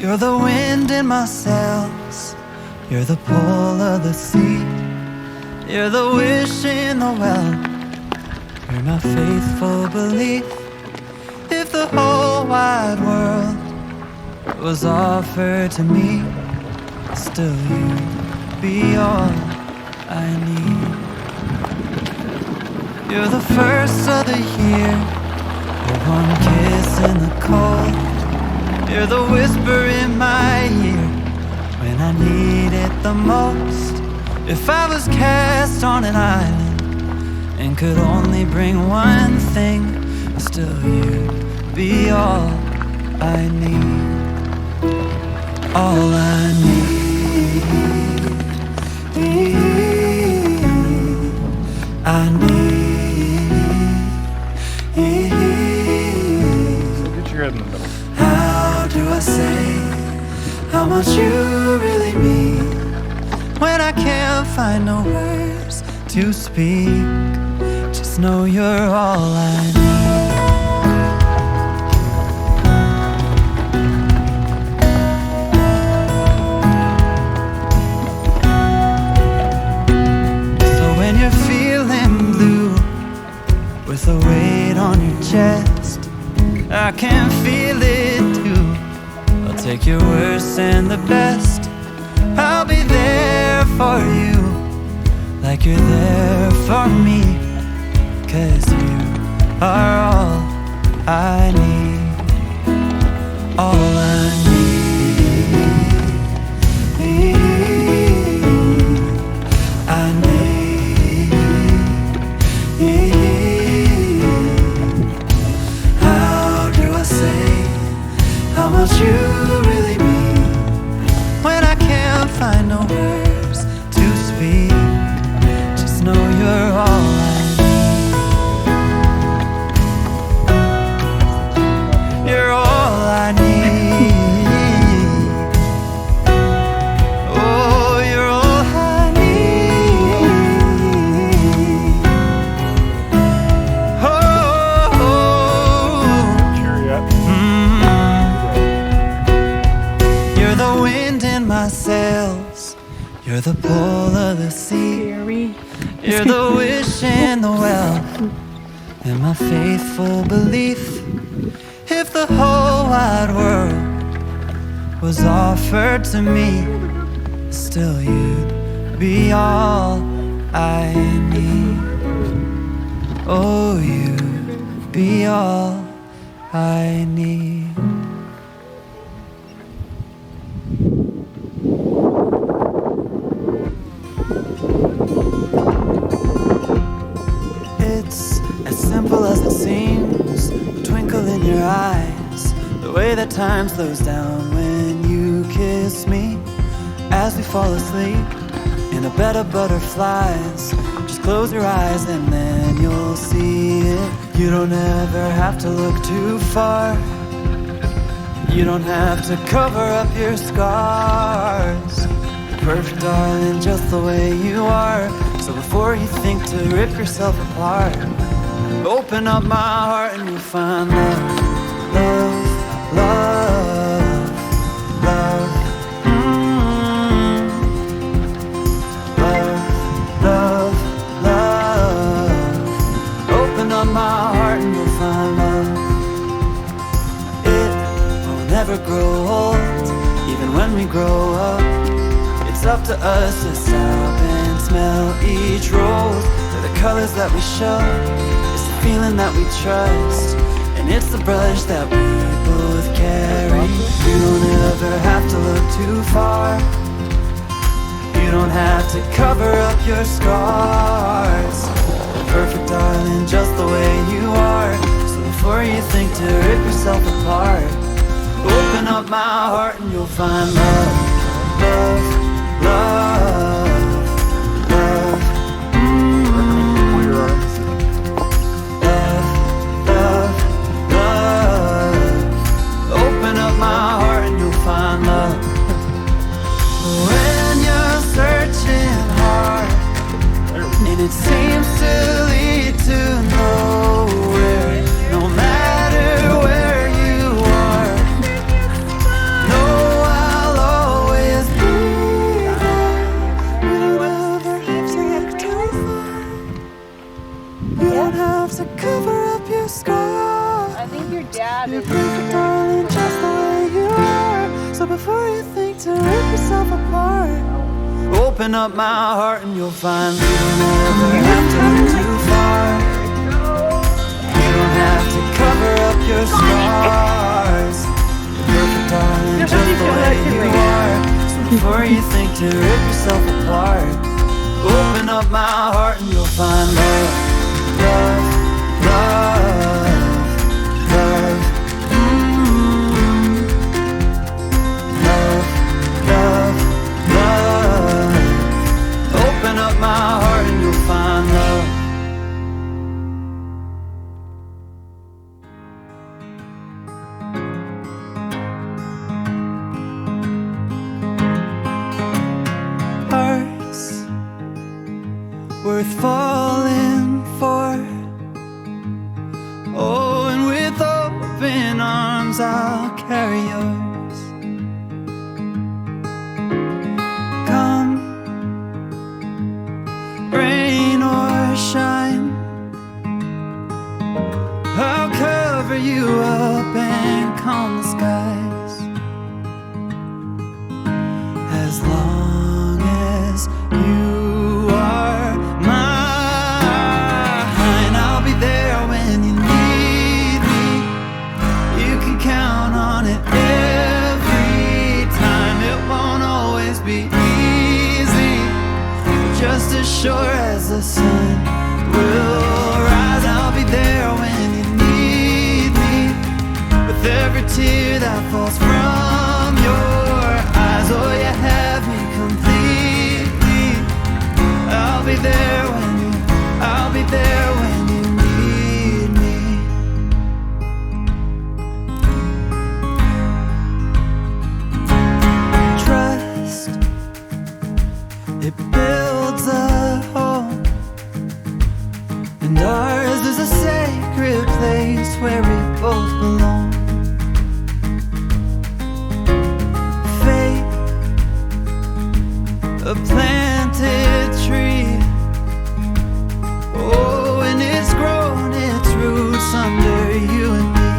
You're the wind in my sails, you're the pull of the sea, you're the wish in the well, you're my faithful belief. If the whole wide world was offered to me, still you'd be all I need. You're the first of the year, your warm kiss in the cold, you're the whisper in my ear when I need it the most. If I was cast on an island and could only bring one thing, still you'd be all I need. All I need, I need. So get your head in the middle. How do I say how much you really mean when I can't find no words to speak? Just know you're all I need. So when you're feeling blue with a weight on your chest, I can feel it too. I'll take your worst and the best. I'll be there for you, like you're there for me, 'cause you are all I need. All I need, I need. How do I say how much you really mean when I can't find no words to speak? Just know you're all I need. You're all I need. Oh, you're all I need. Oh. Cheery up. You're the wind in my sails, you're the pull of the sea, you're the wish in the well, and my faithful belief. If the whole wide world was offered to me, still you'd be all I need. Oh, you'd be all I need. It's as simple as it seems, the twinkle in your eyes, the way that time slows down when you kiss me. As we fall asleep in a bed of butterflies, just close your eyes and then you'll see it. You don't ever have to look too far, you don't have to cover up your scars. You're perfect, darling, just the way you are. So before you think to rip yourself apart, open up my heart and you'll find love, love, love, love. Love, love, love. Open up my heart and you'll find love. It will never grow old, even when we grow up. It's up to us to stop and smell each rose. They're the colors that we show, it's the feeling that we trust, and it's the brush that we both carry. You don't ever have to look too far, you don't have to cover up your scars. Perfect, darling, just the way you are. So before you think to rip yourself apart, open up my heart and you'll find love, love, love, love. Pull your arms. Love, love, love. Open up my heart and you'll find love. When you're searching hard and it seems to lead to nowhere, no matter where you are, no have to cover up your scars. I think your dad You're is. perfect, darling, just the way you are. So before you think to rip yourself apart, open up my heart and you'll find you don't ever have to look too far. You don't have to cover up your scars. You're perfect, darling, just the way you are. So before you think to rip yourself apart, open up my heart and you'll find love, love, love, love. Love, love, love. Open up my heart and you'll find love. Hearts worth falling for. Oh, and with open arms I'll carry yours. Come, rain or shine, I'll cover you up and calm the skies. As long as you are mine, I'll be there when you need me. You can count on it every time. It won't always be easy, just as sure as the sun will rise. I'll be there when you need me, with every tear that falls from your eyes. Oh, you have me completely. I'll be there when you, I'll be there when you need me. Trust, it builds a home, and ours is a sacred place where we both belong. Faith, a planted tree. Oh, and it's grown its roots under you and me.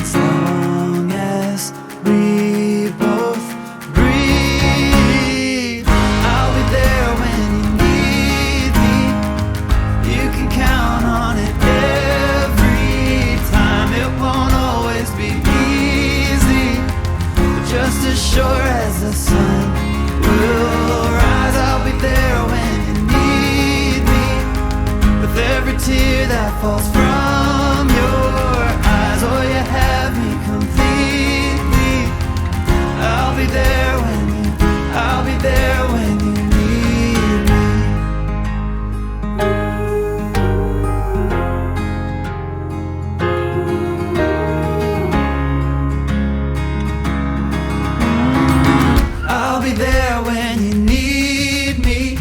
As long as we both breathe, I'll be there when you need me. You can count on it every time. It won't always be easy, but just as sure as the sun will rise, I'll be there when you need me, with every tear that falls from your eyes. Oh, you have me completely. I'll be there when you, I'll be there when you need me. I'll be there when you need me.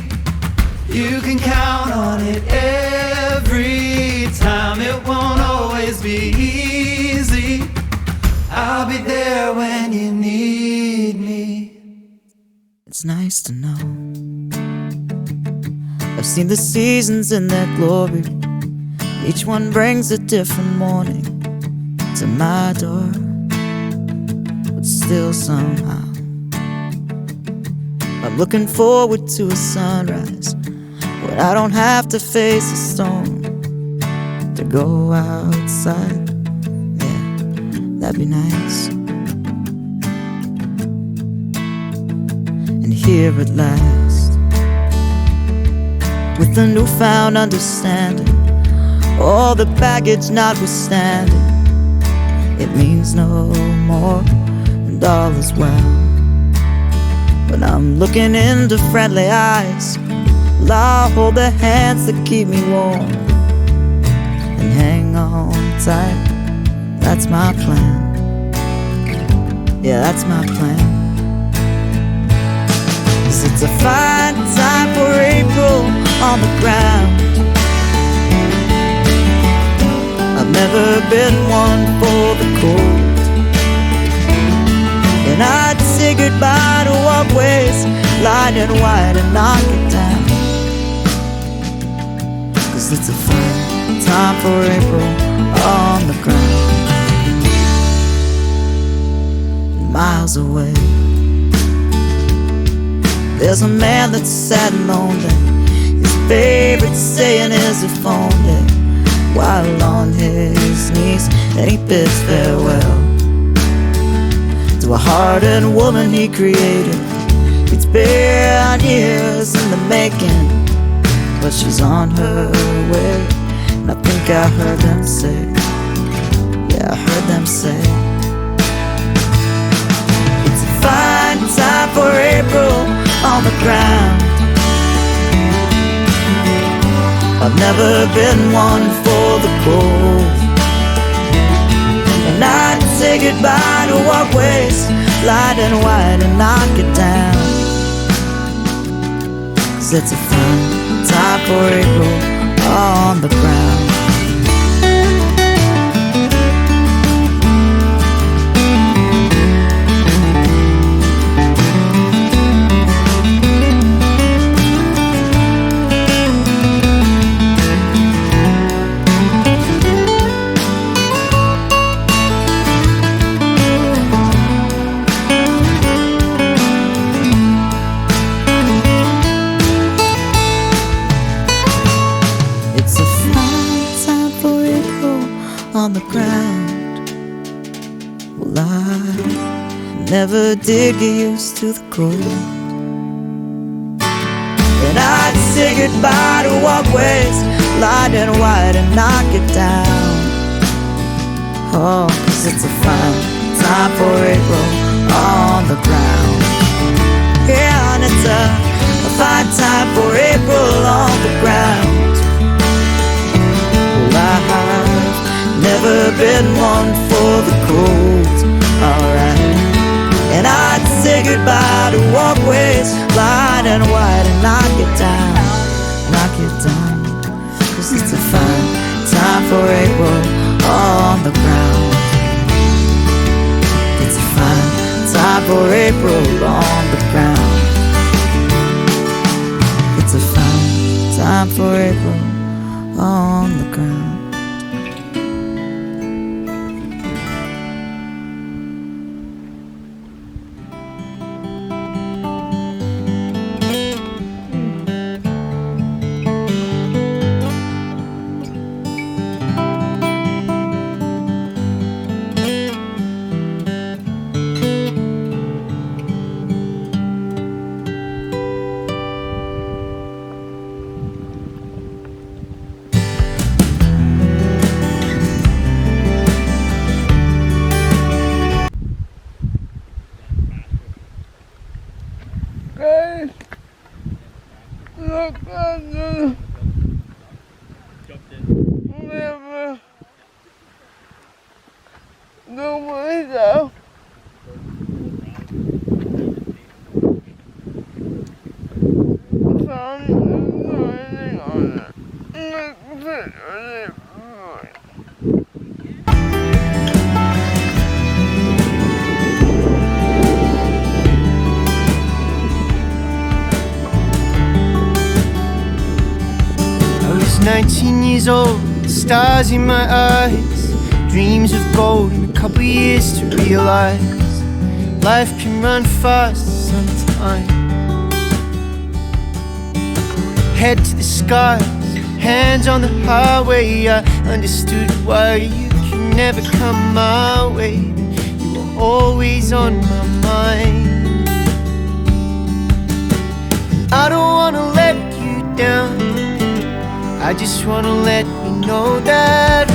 You can count on it every time. It won't always be easy. I'll be there when you need me. It's nice to know I've seen the seasons in their glory. Each one brings a different morning to my door, but still somehow I'm looking forward to a sunrise when I don't have to face a storm to go outside. Yeah, that'd be nice. And here at last, with a newfound understanding, all the baggage notwithstanding, it means no more and all is well. When I'm looking into friendly eyes, well, I'll hold the hands that keep me warm and hang on tight. That's my plan. Yeah, that's my plan. 'Cause it's a fine time for April on the ground. I've never been one for the cold, and I'd say goodbye to walkways lined in white and knock it down. 'cause it's a fine time for April on the ground. Miles away, there's a man that's sad and lonely. His favorite saying is if only, while on his knees, and he bids farewell to a hardened woman he created. It's been years in the making, but she's on her way. And I think I heard them say, yeah, I heard them say, it's a fine time for April on the ground. I've never been one for the cold, and I'd say goodbye to walkways light and wide and knock it down. 'Cause it's a fun time for April on the ground. It's a fine time for April on the ground. Well, I never did get used to the cold, and I'd say goodbye to walkways light and wide and knock it down. Oh, 'cause it's a fine time for April on the ground. Yeah, and it's a fine time for April on the ground. I've never been one for the cold, alright. And I'd say goodbye to walkways light and wide and knock it down, knock it down. 'Cause it's a fine time for April on the ground. It's a fine time for April on the ground. It's a fine time for April on the ground. Guys, look at the river. The window. Sun is shining on it. Look at it. I was 19 years old, stars in my eyes, dreams of gold and a couple years to realize life can run fast sometimes. Head to the skies, hands on the highway. I understood why you could never come my way. You were always on my mind. I don't wanna let you down, I just wanna let you know that